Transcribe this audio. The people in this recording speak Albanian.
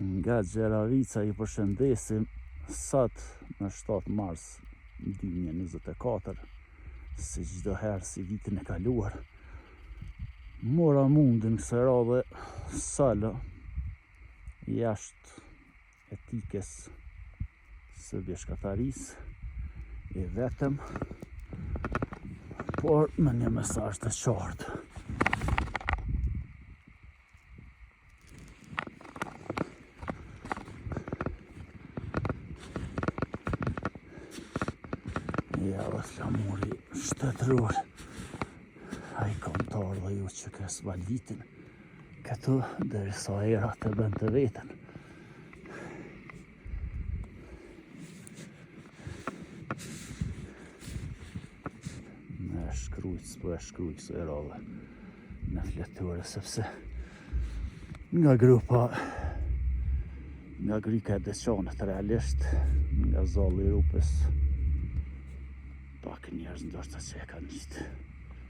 Nga Gjeravica I përshëndesim sot në 7 mars 2024, si çdo herë si vitin e kaluar. Mora mundin kësaj radhe salo jashtë etikës së bjeshkatarisë I vetëm, por me një mesazh të qartë. Ja dhe flamuri shtetëror, ai kontar dhe ju që kes valvitin këtu derisa era të bën të veten. Me shkrujt, s'po e shkruj kësaj radhe në fletore, sepse nga grupa, nga gryka e deçanët realisht, nga zalli I rrupës, pak njerëz ndoshta që e kanë qitë.